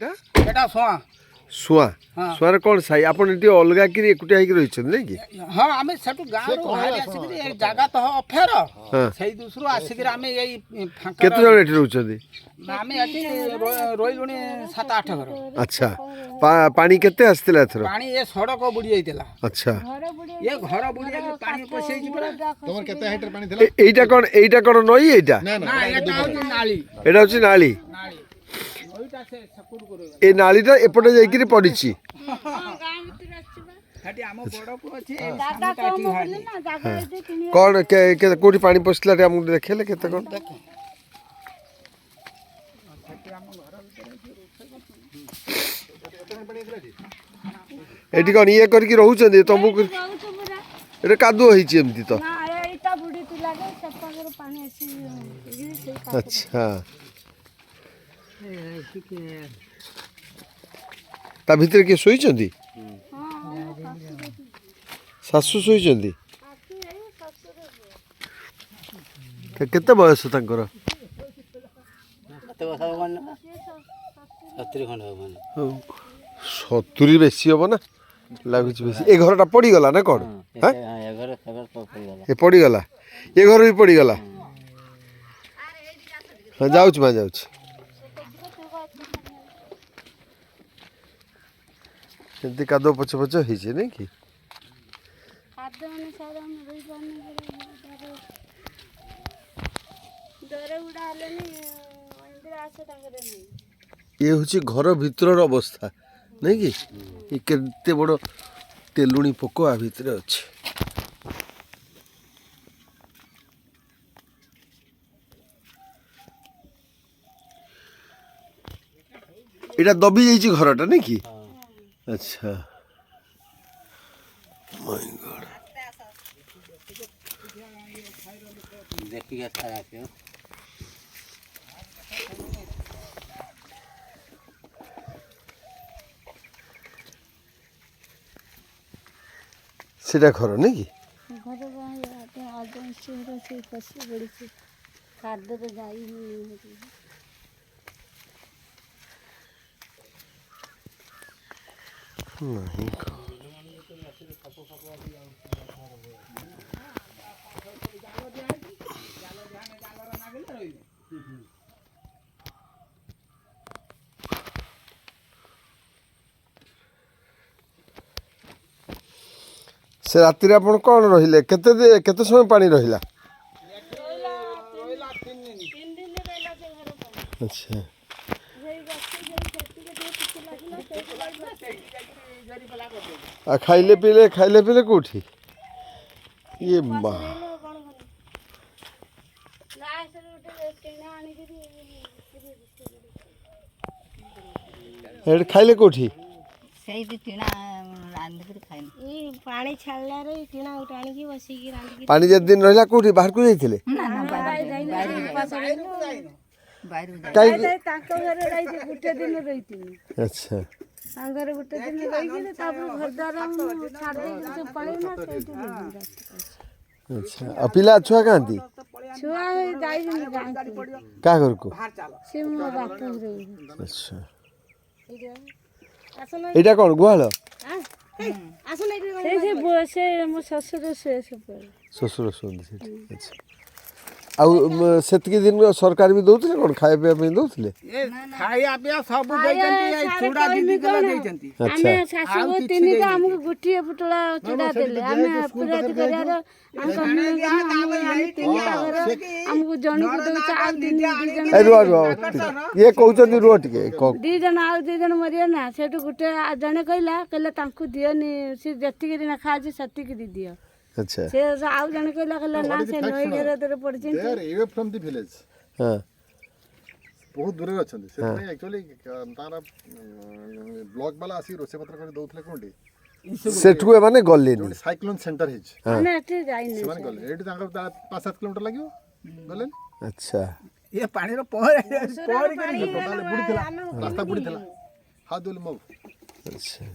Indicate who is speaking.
Speaker 1: एटा सुआ
Speaker 2: सुआ सुआर कौन साई आपण एटी अलगा कि एकुटिया हिक रहिछन नै कि
Speaker 1: हां आमे सेटु गांव रो बाहर आसिकरी एक जागा तो अफेर सही दूसरो आसिकरी आमे एई फांका
Speaker 2: केते जण एटी रहउछथि
Speaker 1: आमे एटी रोइलुनी 7-8 घर।
Speaker 2: अच्छा पानी केते आस्तिला एथरो
Speaker 1: पानी ए सड़क बुडी आइतला।
Speaker 2: अच्छा
Speaker 1: ये घर बुडी के पानी पसै छि पूरा
Speaker 3: तमर केते हाइटर पानी थिला
Speaker 2: एइटा कोन नई एइटा
Speaker 1: ना एटा होची नाली
Speaker 2: एटा होची नाली
Speaker 1: नाली ओइटा से सकुड करो
Speaker 2: ए नालीटा एपटे जाइकरी पडिछि
Speaker 1: खाटी आम बड़ को अछि
Speaker 4: जागा कम होले ना जागा एते किनी
Speaker 2: कोन के कोठी पानी पसला रे हम देखेले केते कोन एटी कोन ये करके रहउछन तंबू एटा कादो हिछि एमती तो
Speaker 4: ना एटा बुडी तु लागे सपागर पानी आसी से
Speaker 2: अच्छा ता भीतर के सोइछंती सासु सोइछंती केते बयस तांकर
Speaker 1: कते बसा बन 70 खंड हो
Speaker 2: 70 बेसी हो ना लागुच बेसी ए घरटा पड़ी गला ना कोन हां
Speaker 1: ए घर खबर तो पड़ी गला
Speaker 2: ए पड़ी गला ए घर भी पड़ी गला हां जाउछ मा जाउछ एते कादो पछ पछ होई छै नै कि
Speaker 4: खाद्य माने सारा हम रही पानी डरे उडा हले नि इंदिरा आसे तांगरे नै
Speaker 2: ये होची घर भीतर अवस्था नहीं कि ये केते बड़ तेलुणी पोक आ भीतर अछि एटा दबी जाइछि घरटा नहीं कि अच्छा माय गॉड
Speaker 1: देखि के खा आछे
Speaker 2: सेटा घर नहीं कि
Speaker 4: घर बाहर आज से फसी बड़ी से खाद्य तो जाई नहीं
Speaker 2: नहीं से राति रे आपण कोन रहिले केते समय पानी रहिला अच्छा आ खाइले पीले कोठी ये मां हेड खाइले कोठी
Speaker 5: ସେଇଠି ଟିଣା ରାନ୍ଧିକିରି ଖାଇଲୁ
Speaker 4: ई पानी छाड़ला रे किना उठाणी की बसी की रांधी
Speaker 2: पानी जे दिन रहिला कोठी बाहर को जाइथिले काई
Speaker 4: ताको घरे रही थी गुटे दिन रही थी
Speaker 2: अच्छा
Speaker 4: सांगरे गुटे दिन रही के तापर घर द्वार हम छाड़ दे के पळे ना सेठी
Speaker 2: अच्छा आ पिला छुआ कांती
Speaker 4: छुआ जाई दिन गांव
Speaker 2: का घर को
Speaker 4: से मो बाप रे
Speaker 2: अच्छा
Speaker 4: आसन
Speaker 2: एटा कोन गुहाल
Speaker 4: आसन से से मो ससुर से
Speaker 2: ससुर सोंदी अच्छा आ सेतकी दिन सरकार भी दउतले कोन खाए पे पे दउतले
Speaker 1: ए खाया पिया सब दैचंती ए चूड़ा दीदी के दैचंती
Speaker 4: आमे सासु तीन ता हमको गुटिए पुटला चूड़ा देले आमे पूरा परिवार हमको जणी को दउ चा दिन
Speaker 2: ए रो ये कहउचंदी रो टिके
Speaker 4: दी जन आ दी जन मरिया ना सेटु गुटे जने कहला तांको दियनी से जत्ती के ना खाजी सत्ती के दी दियो
Speaker 2: अच्छा
Speaker 4: से आउ जने कहला ना से नई गेरे दरे पड़छिन
Speaker 3: they are away from the village
Speaker 2: हां
Speaker 3: बहुत दूर अछंती से एक्चुअली तारा ब्लॉक वाला आसी रोसे पत्र कर दउथले कोंडी
Speaker 2: सेठु माने गल्ले नी
Speaker 3: साइक्लोन सेंटर हिज
Speaker 4: माने एते जाई नै
Speaker 3: सेवन गले एटी तांकर 5-7 किलोमीटर लागियो गले
Speaker 2: अच्छा
Speaker 1: ये पानी रो पहर के
Speaker 3: टोटल बुडी थिला रास्ता बुडी थिला हाथ दोल मब
Speaker 2: अच्छा